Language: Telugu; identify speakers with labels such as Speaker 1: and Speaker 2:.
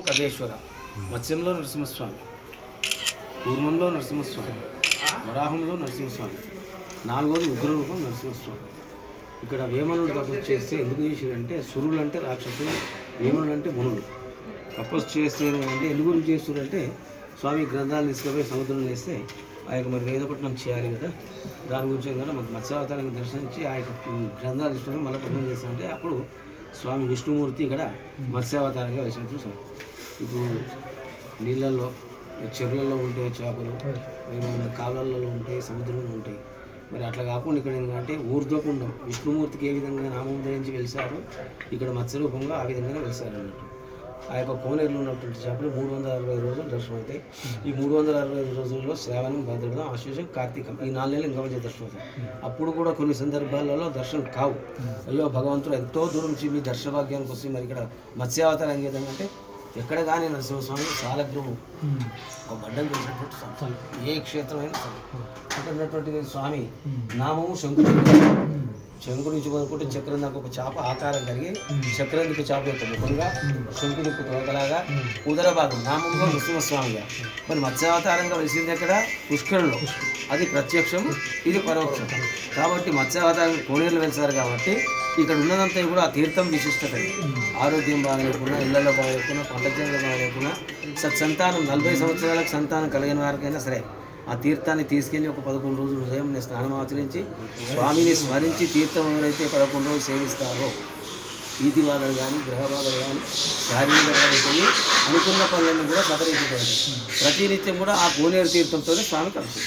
Speaker 1: తదేశ్వర. మత్స్యంలో నరసింహస్వామి, కూర్మంలో నరసింహస్వామి, వరాహంలో నరసింహస్వామి, నాలుగోది ఉగ్రరూపం నరసింహస్వామి. ఇక్కడ వేమనుడు తపస్సు చేస్తే ఎందుకు చేసాడంటే, సురులు అంటే రాక్షసులు, వేమనుడు అంటే మునులు. తపస్సు చేస్తే అంటే ఎందుకు గురించి చేస్తున్నారంటే, స్వామి గ్రంథాలు తీసుకుపోయి సముద్రంలో వేస్తే ఆ యొక్క మరి వేదపట్నం చేయాలి కదా, దాని గురించి కూడా మనకు మత్స్యావతారాన్ని దర్శించి ఆ యొక్క గ్రంథాలు తీసుకొని మళ్ళీ పట్టణం చేస్తామంటే అప్పుడు స్వామి విష్ణుమూర్తి ఇక్కడ మత్స్యావతారంగా వేసినప్పుడు స్వామి. ఇప్పుడు నీళ్ళల్లో చెరువులలో ఉంటాయి చేపలు, కాలువలలో ఉంటాయి, సముద్రంలో ఉంటాయి. మరి అట్లా కాకుండా ఇక్కడ ఏంటంటే ఊర్ధ్వకుండం విష్ణుమూర్తికి ఏ విధంగా నామం ధరించి వెలిసారో ఇక్కడ మత్స్యరూపంగా ఆ విధంగానే వెలిసారు అన్నట్టు. ఆ యొక్క కోనేరులో ఉన్నటువంటి చేపలు 365 రోజులు దర్శనం అవుతాయి. ఈ 365 రోజుల్లో శ్రావణం, భాద్రపదం, ఆశ్వయుజం, కార్తీకం ఈ 4 నెలలు ఇంకా మంచి దర్శనం అవుతాయి. అప్పుడు కూడా కొన్ని సందర్భాలలో దర్శనం కావు. అయ్యో భగవంతుడు ఎంతో దూరం నుంచి మీ దర్శన భాగ్యానికి వస్తే మరి ఇక్కడ మత్స్యావతారం ఏ విధంగా అంటే ఎక్కడ కానీ నరసింహస్వామి సాలగ్రహం ఒక గడ్డం చేసినటువంటి స్వామి, ఏ క్షేత్రమైనా సరే అక్కడ ఉన్నటువంటి స్వామి నామము శంకుడు. శంకుడు నుంచి మొదలుకుంటే చక్రం దాకా ఒక చేప ఆకారం కలిగి చక్రం దిక్కు చేప యొక్క ముఖంగా, శంకుడికి తోకలాగా, ఉదర భాగం నామంలో నరసింహస్వామిగా. మరి మత్స్యావతారంగా వెలిసింది అక్కడ పుష్కరంలో, అది ప్రత్యక్షం, ఇది పరోక్షం. కాబట్టి మత్స్యావతారం కోనేరులు వెలిసారు కాబట్టి ఇక్కడ ఉన్నదంతా కూడా ఆ తీర్థం విశిష్టత. ఆరోగ్యం బాగాలేకున్నా, ఇళ్లలో బాగాలేకున్నా, పంట చేనులు బాగాలేకున్నా, సత్సంతానం 40 సంవత్సరాలకు సంతానం కలిగిన వారికైనా సరే ఆ తీర్థాన్ని తీసుకెళ్ళి ఒక 11 రోజులు ఉదయం స్నానం ఆచరించి స్వామిని స్మరించి తీర్థం ఎవరైతే 11 రోజులు సేవిస్తారో వీధి బాధలు కానీ, గ్రహ బాధలు కానీ, శారీరక బాధలు అనుకున్న పనులను కూడా సదరించుకోవాలి. ప్రతినిత్యం కూడా ఆ కోనేరు తీర్థంతోనే స్వామి కలిసి